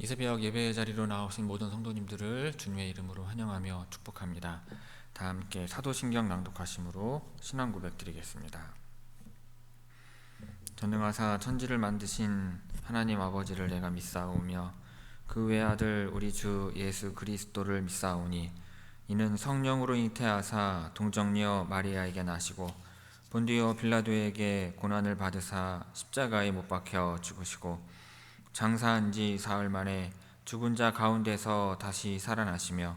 이 새벽 예배의 자리로 나오신 모든 성도님들을 주님의 이름으로 환영하며 축복합니다. 다 함께 사도신경 낭독하심으로 신앙 고백 드리겠습니다. 전능하사 천지를 만드신 하나님 아버지를 내가 믿사오며 그 외아들 우리 주 예수 그리스도를 믿사오니 이는 성령으로 잉태하사 동정녀 마리아에게 나시고 본디오 빌라도에게 고난을 받으사 십자가에 못 박혀 죽으시고 장사한 지 사흘 만에 죽은 자 가운데서 다시 살아나시며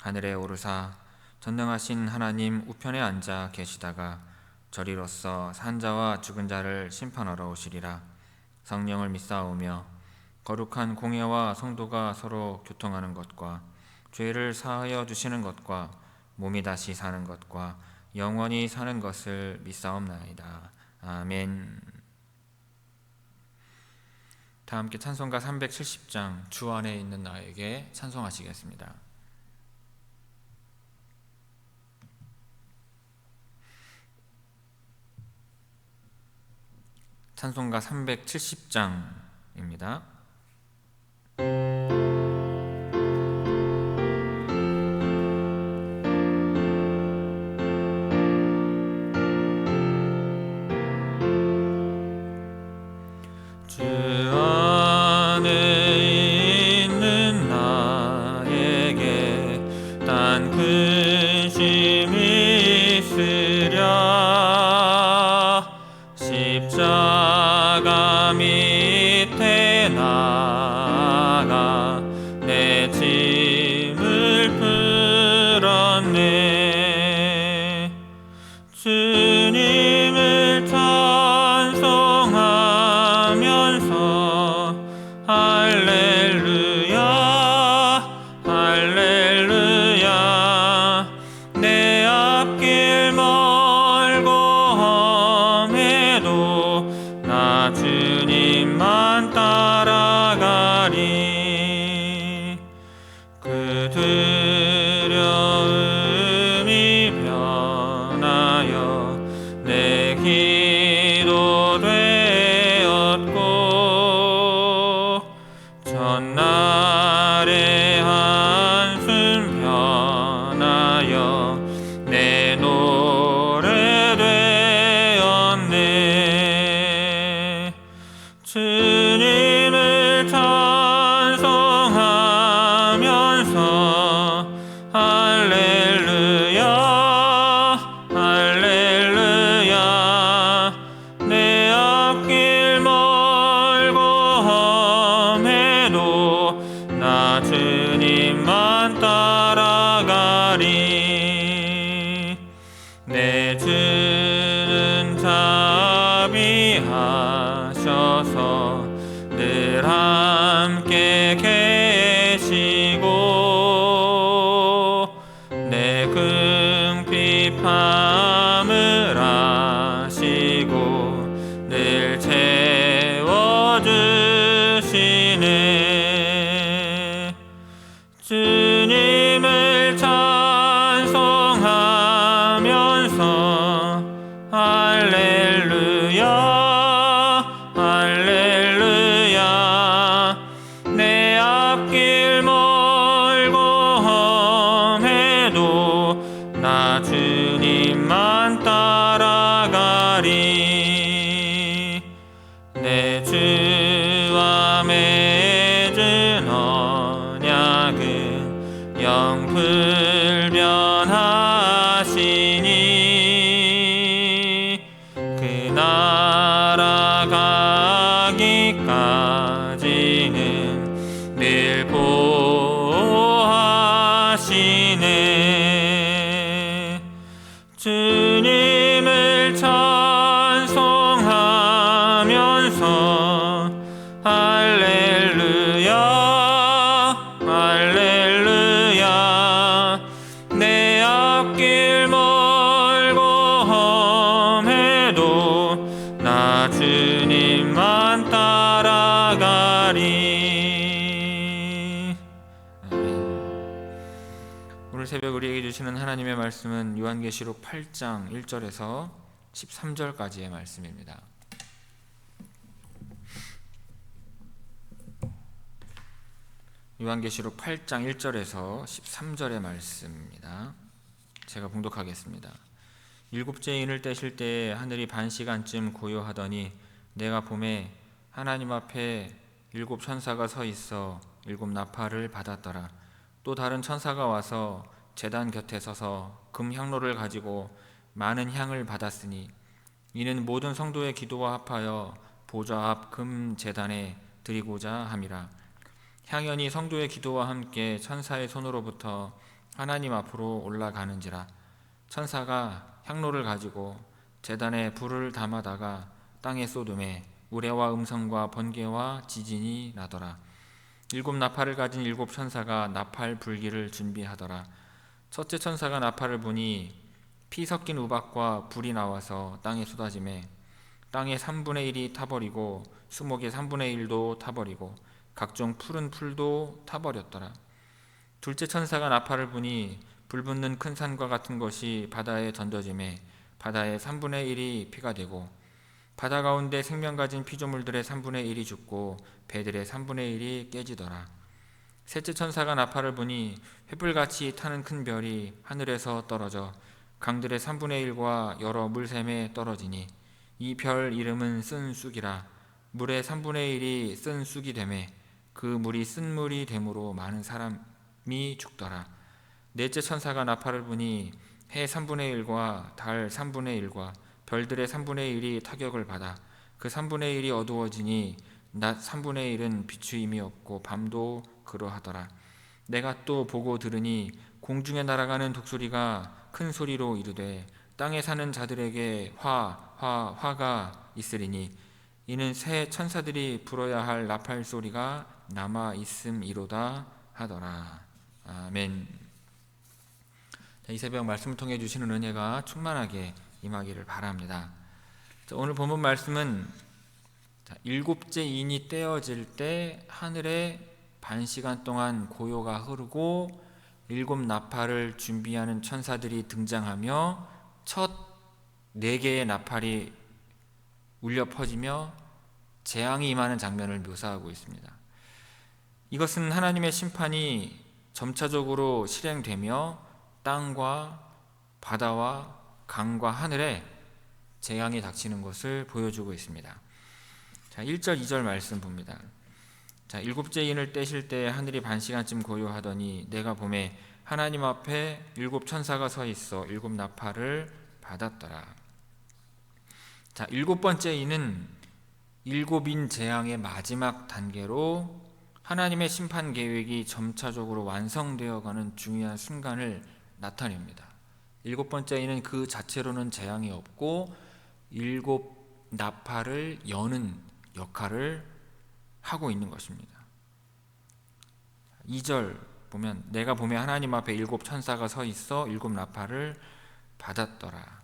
하늘에 오르사 전능하신 하나님 우편에 앉아 계시다가 저리로서 산 자와 죽은 자를 심판하러 오시리라. 성령을 믿사오며 거룩한 공예와 성도가 서로 교통하는 것과 죄를 사하여 주시는 것과 몸이 다시 사는 것과 영원히 사는 것을 믿사옵나이다. 아멘. 다 함께 찬송가 370장 주 안에 있는 나에게 찬송하시겠습니다. 찬송가 370장입니다. 십자가 밑에 나가 내 짐을 풀었네. 주님을 찬송하면서 할렐루야 할렐루야. 내 앞길 멀고 험해도 나 주님만 따라가리. 그 두려움이 변하여 내 기도 되었고 전날의 한숨 변하여 내 노래 되었네. 주님을 찬송하면서 할렐루야 할렐루야. 내 앞길 멀고 험해도 나 주님만 따라가리. 내 주는 자비하셔서 늘 함께 계시고 내 궁핍함을 아시고 늘 채워주시네. 주님을 찬송하면서 할렐루야 할렐루야. 내 앞길 멀고 험해도 나 주님만 따라가리. 내 주와 맺은 언약은 영불변하시니 그 나라 가기까지는 늘 보호하시네. 주님을 찬송하면서 할렐루야 할렐루야. 내 앞길 멀고 험해도 나 주님만 따라가리. 오늘 새벽 우리에게 주시는 하나님의 말씀은 요한계시록 8장 1절에서 13절까지의 말씀입니다. 요한계시록 8장 1절에서 13절의 말씀입니다. 제가 봉독하겠습니다. 일곱째 인을 떼실 때에 하늘이 반 시간쯤 고요하더니 내가 보매 하나님 앞에 일곱 천사가 서 있어 일곱 나팔을 받았더라. 또 다른 천사가 와서 제단 곁에 서서 금 향로를 가지고 많은 향을 받았으니 이는 모든 성도의 기도와 합하여 보좌 앞 금 제단에 드리고자 함이라. 향연이 성도의 기도와 함께 천사의 손으로부터 하나님 앞으로 올라가는지라. 천사가 향로를 가지고 제단에 불을 담아다가 땅에 쏟음에 우레와 음성과 번개와 지진이 나더라. 일곱 나팔을 가진 일곱 천사가 나팔 불기를 준비하더라. 첫째 천사가 나팔을 부니 피 섞인 우박과 불이 나와서 땅에 쏟아지매 땅의 3분의 1이 타버리고 수목의 3분의 1도 타버리고 각종 푸른 풀도 타버렸더라. 둘째 천사가 나팔을 부니 불붙는 큰 산과 같은 것이 바다에 던져지매 바다의 3분의 1이 피가 되고 바다 가운데 생명 가진 피조물들의 3분의 1이 죽고 배들의 3분의 1이 깨지더라. 셋째 천사가 나팔을 부니 횃불같이 타는 큰 별이 하늘에서 떨어져 강들의 3분의 1과 여러 물샘에 떨어지니 이 별 이름은 쓴 쑥이라. 물의 3분의 1이 쓴 쑥이 되매 그 물이 쓴 물이 되므로 많은 사람이 죽더라. 넷째 천사가 나팔을 부니 해 3분의 1과 달 3분의 1과 별들의 3분의 1이 타격을 받아 그 3분의 1이 어두워지니 낮 3분의 1은 비추임이 없고 밤도 그러하더라. 내가 또 보고 들으니 공중에 날아가는 독수리가 큰 소리로 이르되 땅에 사는 자들에게 화가 있으리니 이는 새 천사들이 불어야 할 나팔 소리가 남아 있음이로다 하더라. 아멘. 이 새벽 말씀을 통해 주시는 은혜가 충만하게 임하기를 바랍니다. 오늘 본문 말씀은 일곱째 인이 떼어질 때 하늘에 반 시간 동안 고요가 흐르고 일곱 나팔을 준비하는 천사들이 등장하며 첫 네 개의 나팔이 울려 퍼지며 재앙이 임하는 장면을 묘사하고 있습니다. 이것은 하나님의 심판이 점차적으로 실행되며 땅과 바다와 강과 하늘에 재앙이 닥치는 것을 보여주고 있습니다. 자, 1절 2절 말씀 봅니다. 자, 일곱째 인을 떼실 때 하늘이 반 시간쯤 고요하더니 내가 보매 하나님 앞에 일곱 천사가 서 있어 일곱 나팔을 받았더라. 자, 일곱 번째 인은 일곱인 재앙의 마지막 단계로 하나님의 심판 계획이 점차적으로 완성되어가는 중요한 순간을 나타냅니다. 일곱 번째 인은 그 자체로는 재앙이 없고 일곱 나팔을 여는 역할을 하고 있는 것입니다. 2절 보면 내가 보매 하나님 앞에 일곱 천사가 서 있어 일곱 나팔을 받았더라.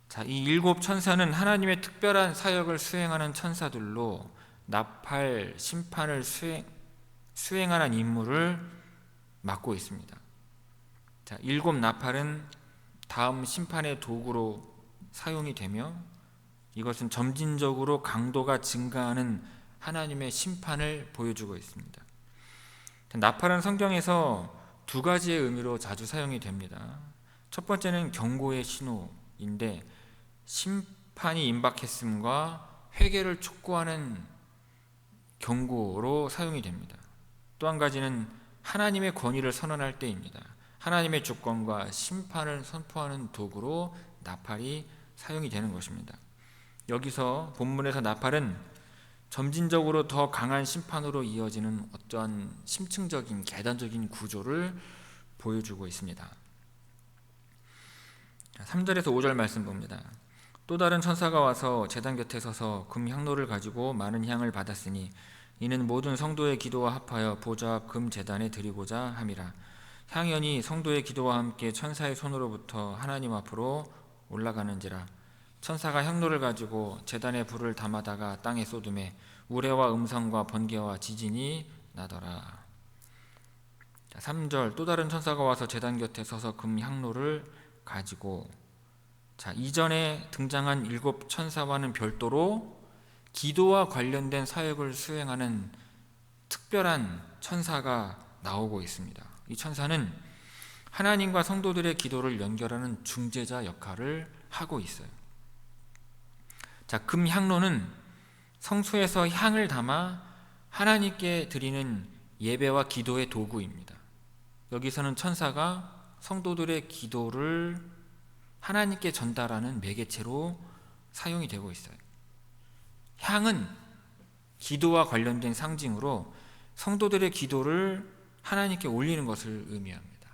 자, 이 일곱 천사는 하나님의 특별한 사역을 수행하는 천사들로 나팔 심판을 수행하는 임무를 맡고 있습니다. 자, 일곱 나팔은 다음 심판의 도구로 사용이 되며 이것은 점진적으로 강도가 증가하는 하나님의 심판을 보여주고 있습니다. 나팔은 성경에서 두 가지의 의미로 자주 사용이 됩니다. 첫 번째는 경고의 신호인데 심판이 임박했음과 회개를 촉구하는 경고로 사용이 됩니다. 또 한 가지는 하나님의 권위를 선언할 때입니다. 하나님의 주권과 심판을 선포하는 도구로 나팔이 사용이 되는 것입니다. 여기서 본문에서 나팔은 점진적으로 더 강한 심판으로 이어지는 어떠한 심층적인 계단적인 구조를 보여주고 있습니다. 3절에서 5절 말씀 봅니다. 또 다른 천사가 와서 제단 곁에 서서 금 향로를 가지고 많은 향을 받았으니 이는 모든 성도의 기도와 합하여 보좌 앞 금 제단에 드리고자 함이라. 향연이 성도의 기도와 함께 천사의 손으로부터 하나님 앞으로 올라가는지라. 천사가 향로를 가지고 제단에 불을 담아다가 땅에 쏟음에 우레와 음성과 번개와 지진이 나더라. 3절 또 다른 천사가 와서 제단 곁에 서서 금 향로를 가지고, 자, 이전에 등장한 일곱 천사와는 별도로 기도와 관련된 사역을 수행하는 특별한 천사가 나오고 있습니다. 이 천사는 하나님과 성도들의 기도를 연결하는 중재자 역할을 하고 있어요. 자, 금향로는 성소에서 향을 담아 하나님께 드리는 예배와 기도의 도구입니다. 여기서는 천사가 성도들의 기도를 하나님께 전달하는 매개체로 사용이 되고 있어요. 향은 기도와 관련된 상징으로 성도들의 기도를 하나님께 올리는 것을 의미합니다.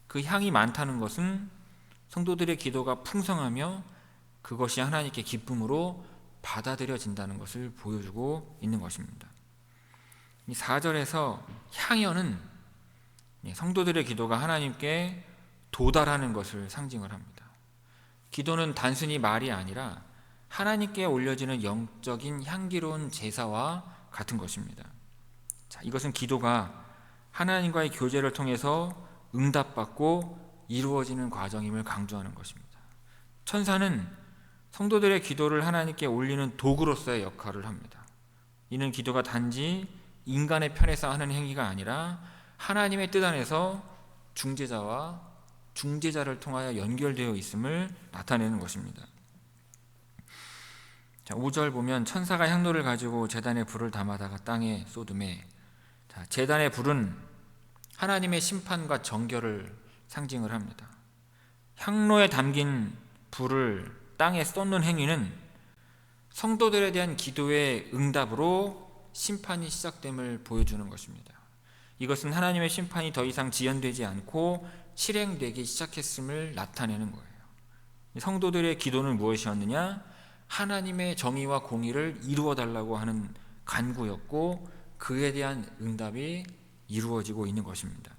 그 향이 많다는 것은 성도들의 기도가 풍성하며 그것이 하나님께 기쁨으로 받아들여진다는 것을 보여주고 있는 것입니다. 이 4절에서 향연은 성도들의 기도가 하나님께 도달하는 것을 상징을 합니다. 기도는 단순히 말이 아니라 하나님께 올려지는 영적인 향기로운 제사와 같은 것입니다. 자, 이것은 기도가 하나님과의 교제를 통해서 응답받고 이루어지는 과정임을 강조하는 것입니다. 천사는 성도들의 기도를 하나님께 올리는 도구로서의 역할을 합니다. 이는 기도가 단지 인간의 편에서 하는 행위가 아니라 하나님의 뜻 안에서 중재자와 중재자를 통하여 연결되어 있음을 나타내는 것입니다. 자, 5절 보면 천사가 향로를 가지고 제단에 불을 담아다가 땅에 쏟음에, 자, 제단의 불은 하나님의 심판과 정결을 상징을 합니다. 향로에 담긴 불을 땅에 쏟는 행위는 성도들에 대한 기도의 응답으로 심판이 시작됨을 보여주는 것입니다. 이것은 하나님의 심판이 더 이상 지연되지 않고 실행되기 시작했음을 나타내는 거예요. 성도들의 기도는 무엇이었느냐? 하나님의 정의와 공의를 이루어 달라고 하는 간구였고 그에 대한 응답이 이루어지고 있는 것입니다.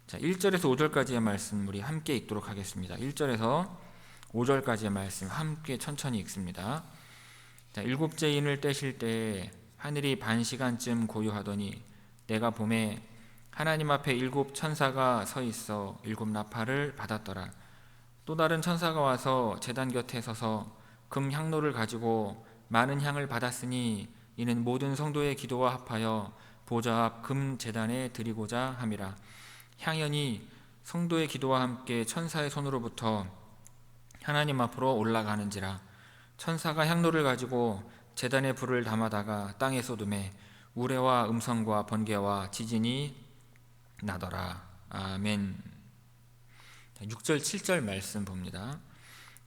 자, 1절에서 5절까지의 말씀 우리 함께 읽도록 하겠습니다. 1절에서 5절까지의 말씀 함께 천천히 읽습니다. 자, 일곱째 인을 떼실 때 하늘이 반시간쯤 고요하더니 내가 봄에 하나님 앞에 7 천사가 서 있어 7 나팔을 받았더라. 또 다른 천사가 와서 제단 곁에 서서 금 향로를 가지고 많은 향을 받았으니 이는 모든 성도의 기도와 합하여 보좌 앞 금 제단에 드리고자 함이라. 향연이 성도의 기도와 함께 천사의 손으로부터 하나님 앞으로 올라가는지라. 천사가 향로를 가지고 제단에 불을 담아다가 땅에 쏟음에 우레와 음성과 번개와 지진이 나더라. 아멘. 6절 7절 말씀 봅니다.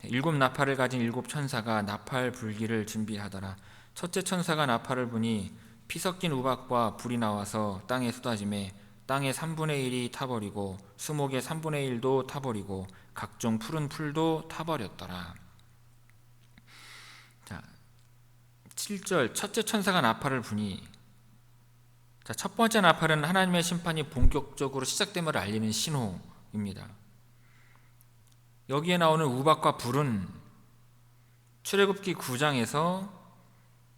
7 나팔을 가진 7 천사가 나팔 불기를 준비하더라. 첫째 천사가 나팔을 부니 피 섞인 우박과 불이 나와서 땅에 쏟아지매 땅의 3분의 1이 타버리고 수목의 3분의 1도 타버리고 각종 푸른 풀도 타버렸더라. 자, 7절 첫째 천사가 나팔을 부니, 자, 첫 번째 나팔은 하나님의 심판이 본격적으로 시작됨을 알리는 신호입니다. 여기에 나오는 우박과 불은 출애굽기 9장에서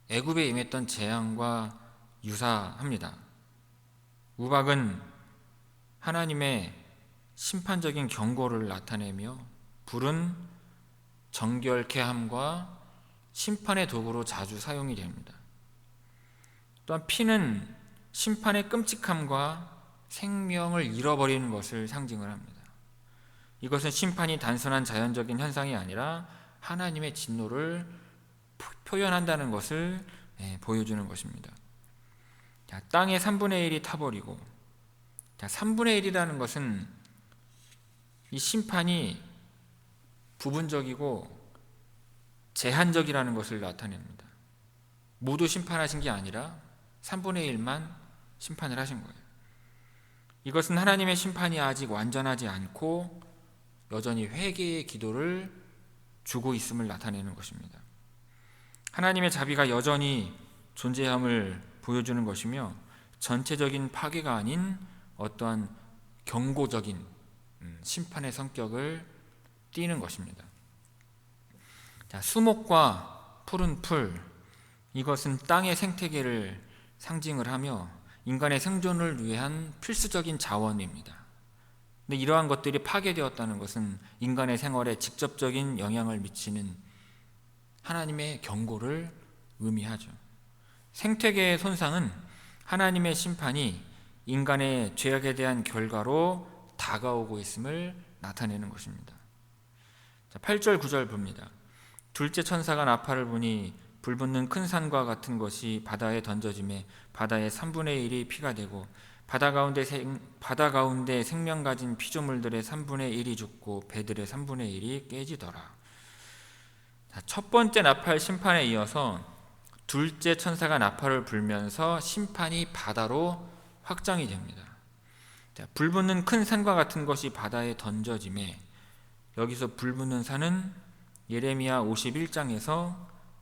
애굽에 임했던 재앙과 유사합니다. 우박은 하나님의 심판적인 경고를 나타내며 불은 정결케 함과 심판의 도구로 자주 사용이 됩니다. 또한 피는 심판의 끔찍함과 생명을 잃어버리는 것을 상징을 합니다. 이것은 심판이 단순한 자연적인 현상이 아니라 하나님의 진노를 표현한다는 것을 보여주는 것입니다. 자, 땅의 3분의 1이 타버리고, 자, 3분의 1이라는 것은 이 심판이 부분적이고 제한적이라는 것을 나타냅니다. 모두 심판하신 게 아니라 3분의 1만 심판을 하신 거예요. 이것은 하나님의 심판이 아직 완전하지 않고 여전히 회개의 기도를 주고 있음을 나타내는 것입니다. 하나님의 자비가 여전히 존재함을 보여주는 것이며 전체적인 파괴가 아닌 어떠한 경고적인 심판의 성격을 띠는 것입니다. 자, 수목과 푸른 풀, 이것은 땅의 생태계를 상징을 하며 인간의 생존을 위한 필수적인 자원입니다. 근데 이러한 것들이 파괴되었다는 것은 인간의 생활에 직접적인 영향을 미치는 하나님의 경고를 의미하죠. 생태계의 손상은 하나님의 심판이 인간의 죄악에 대한 결과로 다가오고 있음을 나타내는 것입니다. 8절 9절 봅니다. 둘째 천사가 나팔을 부니 불붙는 큰 산과 같은 것이 바다에 던져지매 바다의 3분의 1이 피가 되고 바다 가운데 생명 가진 피조물들의 3분의 1이 죽고 배들의 3분의 1이 깨지더라. 첫 번째 나팔 심판에 이어서 둘째 천사가 나팔을 불면서 심판이 바다로 확장이 됩니다. 불붙는 큰 산과 같은 것이 바다에 던져지매, 여기서 불붙는 산은 예레미야 51장에서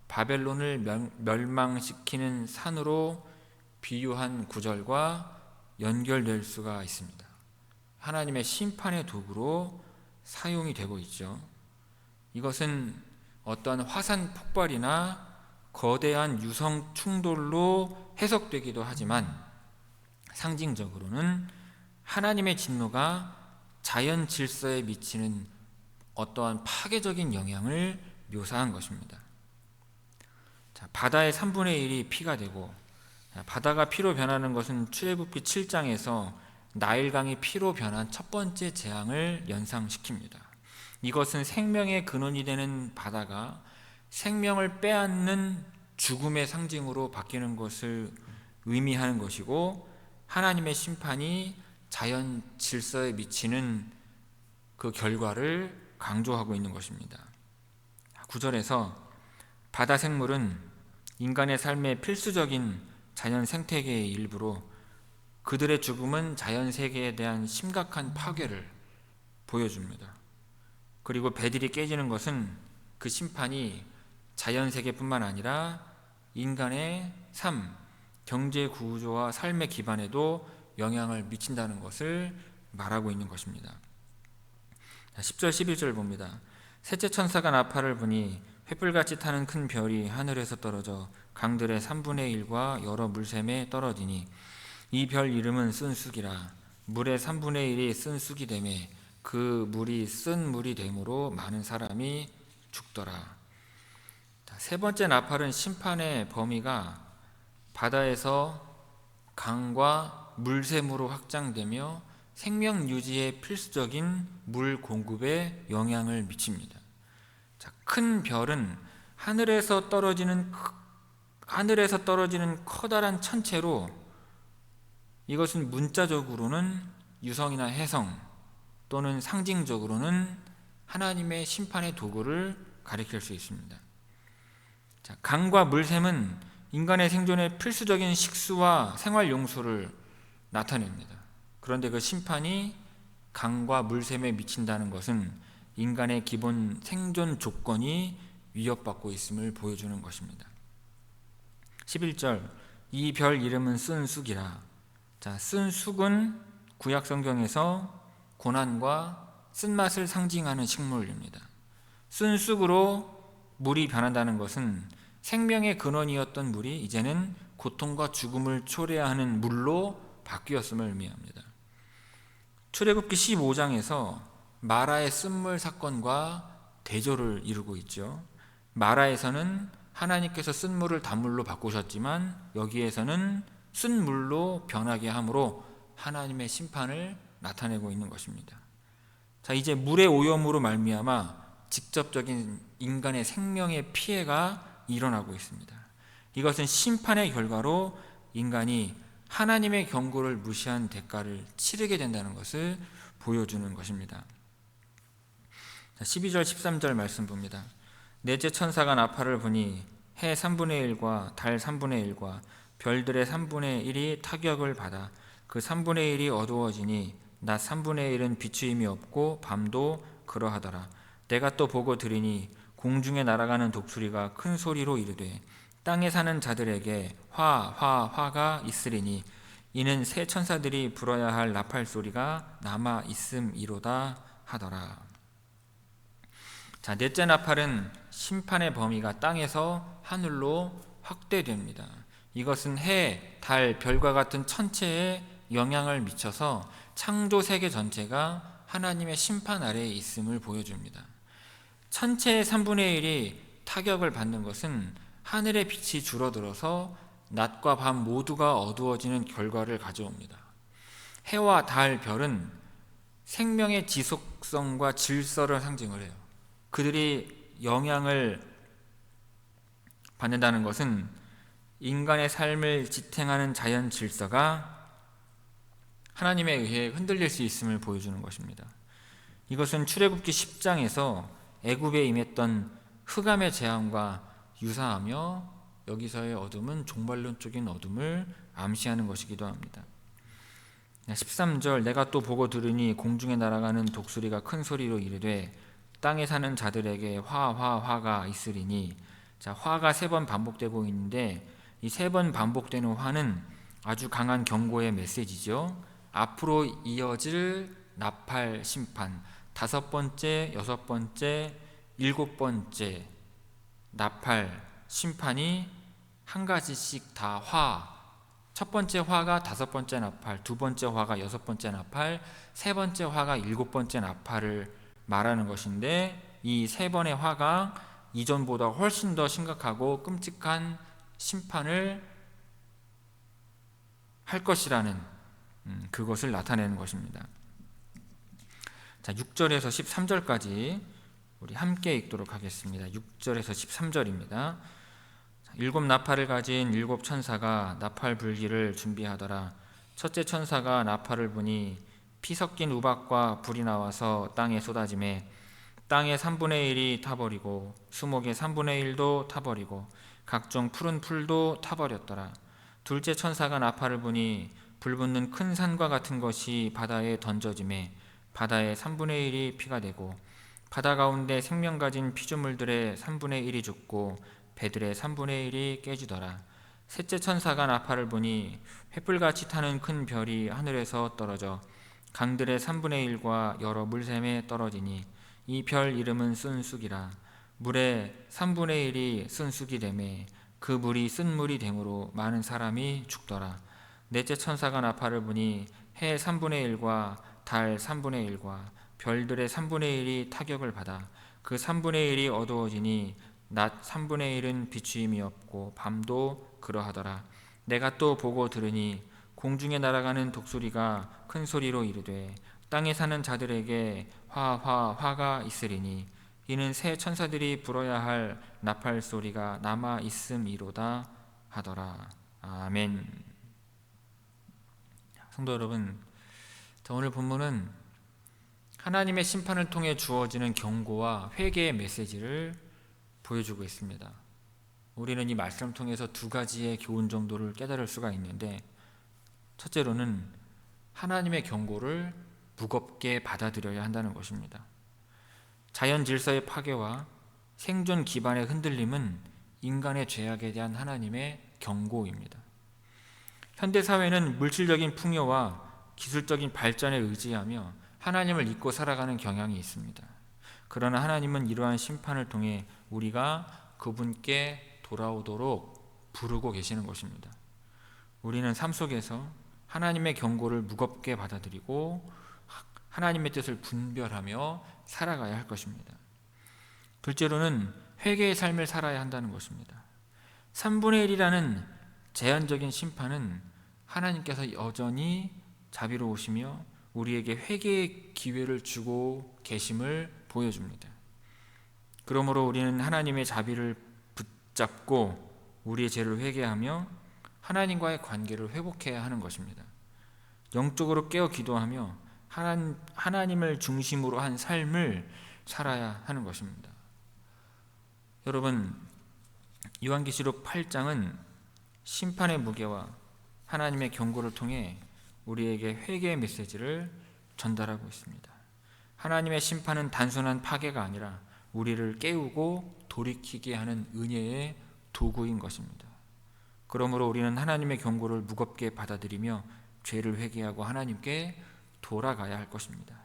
바벨론을 멸망시키는 산으로 비유한 구절과 연결될 수가 있습니다. 하나님의 심판의 도구로 사용이 되고 있죠. 이것은 어떠한 화산 폭발이나 거대한 유성 충돌로 해석되기도 하지만 상징적으로는 하나님의 진노가 자연 질서에 미치는 어떠한 파괴적인 영향을 묘사한 것입니다. 바다의 3분의 1이 피가 되고, 바다가 피로 변하는 것은 출애굽기 7장에서 나일강이 피로 변한 첫 번째 재앙을 연상시킵니다. 이것은 생명의 근원이 되는 바다가 생명을 빼앗는 죽음의 상징으로 바뀌는 것을 의미하는 것이고, 하나님의 심판이 자연 질서에 미치는 그 결과를 강조하고 있는 것입니다. 9절에서 바다 생물은 인간의 삶의 필수적인 자연 생태계의 일부로 그들의 죽음은 자연 세계에 대한 심각한 파괴를 보여줍니다. 그리고 배들이 깨지는 것은 그 심판이 자연 세계뿐만 아니라 인간의 삶, 경제 구조와 삶의 기반에도 영향을 미친다는 것을 말하고 있는 것입니다. 10절 11절 봅니다. 셋째 천사가 나팔을 부니 횃불같이 타는 큰 별이 하늘에서 떨어져 강들의 3분의 1과 여러 물샘에 떨어지니 이 별 이름은 쓴쑥이라. 물의 3분의 1이 쓴쑥이 되매 그 물이 쓴 물이 되므로 많은 사람이 죽더라. 세 번째 나팔은 심판의 범위가 바다에서 강과 물샘으로 확장되며 생명 유지에 필수적인 물 공급에 영향을 미칩니다. 큰 별은 하늘에서 떨어지는 커다란 천체로, 이것은 문자적으로는 유성이나 해성 또는 상징적으로는 하나님의 심판의 도구를 가리킬 수 있습니다. 강과 물샘은 인간의 생존에 필수적인 식수와 생활 용수를 나타냅니다. 그런데 그 심판이 강과 물샘에 미친다는 것은 인간의 기본 생존 조건이 위협받고 있음을 보여주는 것입니다. 11절 이 별 이름은 쓴쑥이라. 쓴쑥은 구약 성경에서 고난과 쓴맛을 상징하는 식물입니다. 쓴쑥으로 물이 변한다는 것은 생명의 근원이었던 물이 이제는 고통과 죽음을 초래하는 물로 바뀌었음을 의미합니다. 출애굽기 15장에서 마라의 쓴물 사건과 대조를 이루고 있죠. 마라에서는 하나님께서 쓴물을 단물로 바꾸셨지만 여기에서는 쓴물로 변하게 함으로 하나님의 심판을 나타내고 있는 것입니다. 이제 물의 오염으로 말미암아 직접적인 인간의 생명의 피해가 일어나고 있습니다. 이것은 심판의 결과로 인간이 하나님의 경고를 무시한 대가를 치르게 된다는 것을 보여주는 것입니다. 12절 13절 말씀 봅니다. 넷째 천사가 나팔을 부니 해 3분의 1과 달 3분의 1과 별들의 3분의 1이 타격을 받아 그 3분의 1이 어두워지니 낮 3분의 1은 비추임이 없고 밤도 그러하더라. 내가 또 보고 들으니 공중에 날아가는 독수리가 큰 소리로 이르되 땅에 사는 자들에게 화가 있으리니 이는 새 천사들이 불어야 할 나팔 소리가 남아 있음이로다 하더라. 넷째 나팔은 심판의 범위가 땅에서 하늘로 확대됩니다. 이것은 해, 달, 별과 같은 천체에 영향을 미쳐서 창조 세계 전체가 하나님의 심판 아래에 있음을 보여줍니다. 천체의 3분의 1이 타격을 받는 것은 하늘의 빛이 줄어들어서 낮과 밤 모두가 어두워지는 결과를 가져옵니다. 해와 달, 별은 생명의 지속성과 질서를 상징을 해요. 그들이 영향을 받는다는 것은 인간의 삶을 지탱하는 자연 질서가 하나님에 의해 흔들릴 수 있음을 보여주는 것입니다. 이것은 출애굽기 10장에서 애굽에 임했던 흑암의 재앙과 유사하며 여기서의 어둠은 종말론적인 어둠을 암시하는 것이기도 합니다. 13절 내가 또 보고 들으니 공중에 날아가는 독수리가 큰 소리로 이르되 땅에 사는 자들에게 화가 있으리니, 자, 화가 3번 반복되고 있는데 이 3번 반복되는 화는 아주 강한 경고의 메시지죠. 앞으로 이어질 나팔 심판, 5번째, 6번째, 7번째 나팔 심판이 한 가지씩 다 첫 번째 화가 5번째 나팔, 2번째 화가 6번째 나팔, 3번째 화가 7번째 나팔을 말하는 것인데, 이 3번의 화가 이전보다 훨씬 더 심각하고 끔찍한 심판을 할 것이라는 그것을 나타내는 것입니다. 자, 6절에서 13절까지 우리 함께 읽도록 하겠습니다. 6절에서 13절입니다. 7 나팔을 가진 7 천사가 나팔 불기를 준비하더라. 첫째 천사가 나팔을 부니 피 섞인 우박과 불이 나와서 땅에 쏟아지매 땅의 3분의 1이 타버리고 수목의 3분의 1도 타버리고 각종 푸른 풀도 타버렸더라. 둘째 천사가 나팔을 부니 불붙는 큰 산과 같은 것이 바다에 던져지매 바다의 3분의 1이 피가 되고 바다 가운데 생명 가진 피조물들의 3분의 1이 죽고 배들의 3분의 1이 깨지더라. 셋째 천사가 나팔을 부니 횃불같이 타는 큰 별이 하늘에서 떨어져 강들의 3분의 1과 여러 물샘에 떨어지니 이 별 이름은 쓴쑥이라. 물의 3분의 1이 쓴쑥이 되매 그 물이 쓴 물이 되므로 많은 사람이 죽더라. 넷째 천사가 나팔을 부니 해 3분의 1과 달 3분의 1과 별들의 3분의 1이 타격을 받아 그 3분의 1이 어두워지니 낮 3분의 1은 비추임이 없고 밤도 그러하더라. 내가 또 보고 들으니 공중에 날아가는 독수리가 큰 소리로 이르되 땅에 사는 자들에게 화가 있으리니 이는 새 천사들이 불어야 할 나팔 소리가 남아 있음이로다 하더라. 아멘. 성도 여러분, 오늘 본문은 하나님의 심판을 통해 주어지는 경고와 회개의 메시지를 보여주고 있습니다. 우리는 이 말씀을 통해서 2가지의 교훈 정도를 깨달을 수가 있는데, 첫째로는 하나님의 경고를 무겁게 받아들여야 한다는 것입니다. 자연 질서의 파괴와 생존 기반의 흔들림은 인간의 죄악에 대한 하나님의 경고입니다. 현대 사회는 물질적인 풍요와 기술적인 발전에 의지하며 하나님을 잊고 살아가는 경향이 있습니다. 그러나 하나님은 이러한 심판을 통해 우리가 그분께 돌아오도록 부르고 계시는 것입니다. 우리는 삶 속에서 하나님의 경고를 무겁게 받아들이고 하나님의 뜻을 분별하며 살아가야 할 것입니다. 둘째로는 회개의 삶을 살아야 한다는 것입니다. 3분의 1이라는 제한적인 심판은 하나님께서 여전히 자비로우시며 우리에게 회개의 기회를 주고 계심을 보여줍니다. 그러므로 우리는 하나님의 자비를 붙잡고 우리의 죄를 회개하며 하나님과의 관계를 회복해야 하는 것입니다. 영적으로 깨어 기도하며 하나님을 중심으로 한 삶을 살아야 하는 것입니다. 여러분, 요한계시록 8장은 심판의 무게와 하나님의 경고를 통해 우리에게 회개의 메시지를 전달하고 있습니다. 하나님의 심판은 단순한 파괴가 아니라 우리를 깨우고 돌이키게 하는 은혜의 도구인 것입니다. 그러므로 우리는 하나님의 경고를 무겁게 받아들이며 죄를 회개하고 하나님께 돌아가야 할 것입니다.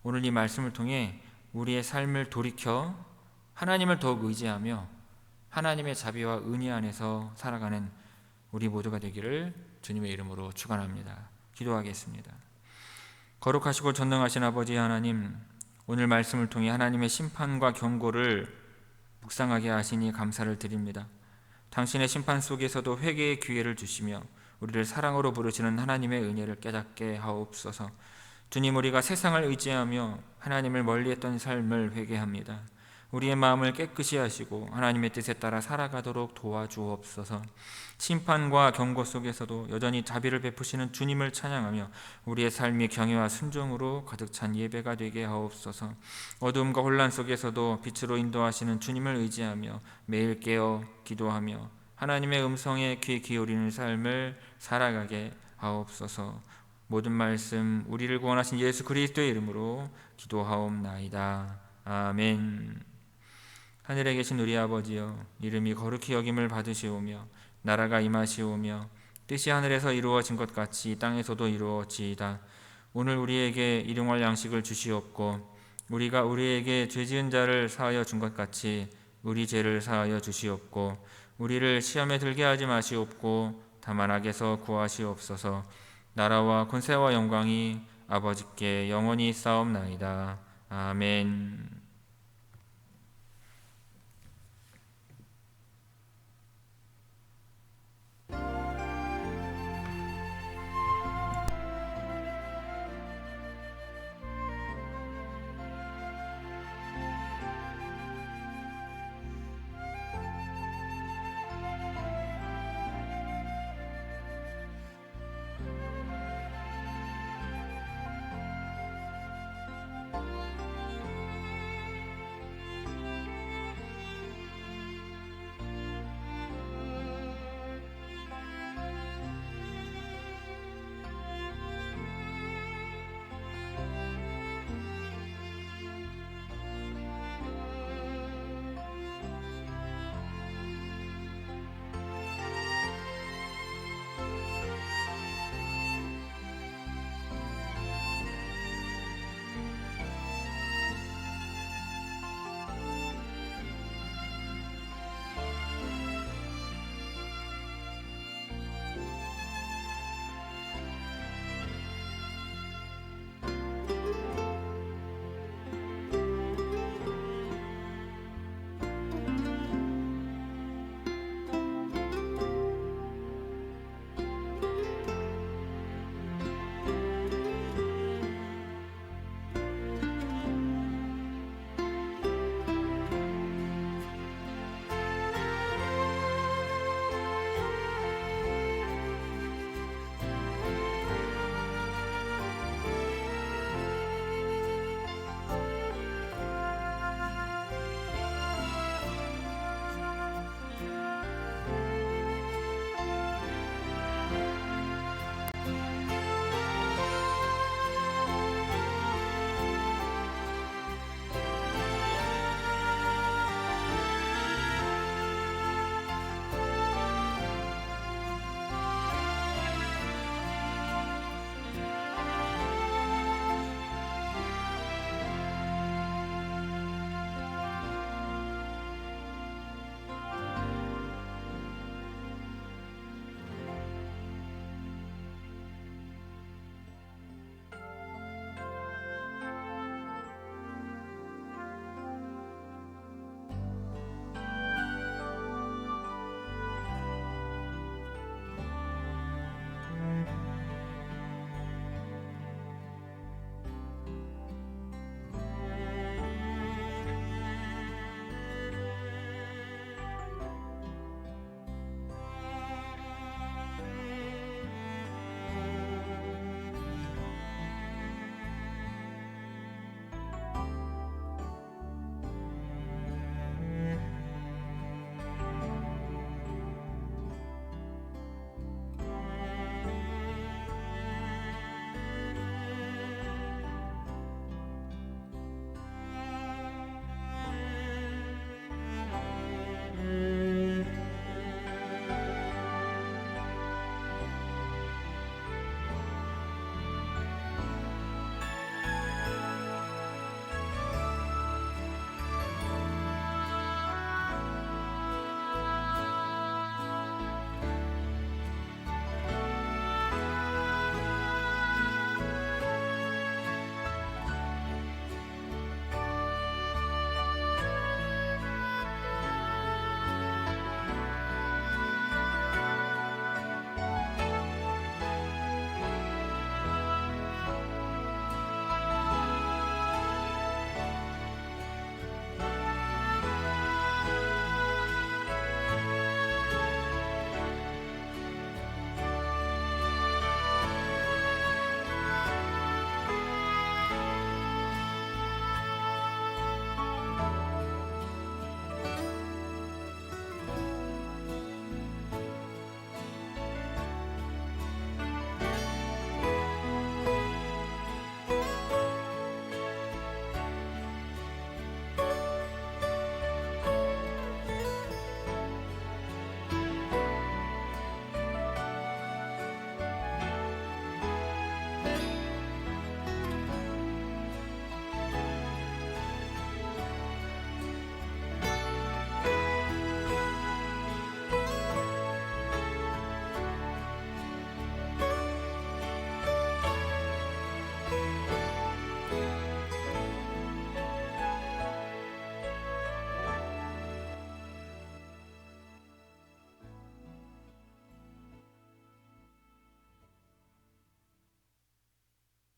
오늘 이 말씀을 통해 우리의 삶을 돌이켜 하나님을 더욱 의지하며 하나님의 자비와 은혜 안에서 살아가는 우리 모두가 되기를 주님의 이름으로 축원합니다. 기도하겠습니다. 거룩하시고 전능하신 아버지 하나님, 오늘 말씀을 통해 하나님의 심판과 경고를 묵상하게 하시니 감사를 드립니다. 당신의 심판 속에서도 회개의 기회를 주시며 우리를 사랑으로 부르시는 하나님의 은혜를 깨닫게 하옵소서. 주님, 우리가 세상을 의지하며 하나님을 멀리했던 삶을 회개합니다. 우리의 마음을 깨끗이 하시고 하나님의 뜻에 따라 살아가도록 도와주옵소서. 심판과 경고 속에서도 여전히 자비를 베푸시는 주님을 찬양하며 우리의 삶이 경외와 순종으로 가득 찬 예배가 되게 하옵소서. 어두움과 혼란 속에서도 빛으로 인도하시는 주님을 의지하며 매일 깨어 기도하며 하나님의 음성에 귀 기울이는 삶을 살아가게 하옵소서. 모든 말씀 우리를 구원하신 예수 그리스도의 이름으로 기도하옵나이다. 아멘. 하늘에 계신 우리 아버지여, 이름이 거룩히 여김을 받으시오며 나라가 임하시오며 뜻이 하늘에서 이루어진 것 같이 이 땅에서도 이루어지이다. 오늘 우리에게 일용할 양식을 주시옵고 우리가 우리에게 죄지은 자를 사하여 준 것 같이 우리 죄를 사하여 주시옵고 우리를 시험에 들게 하지 마시옵고 다만 악에서 구하시옵소서. 나라와 권세와 영광이 아버지께 영원히 있사옵나이다. 아멘.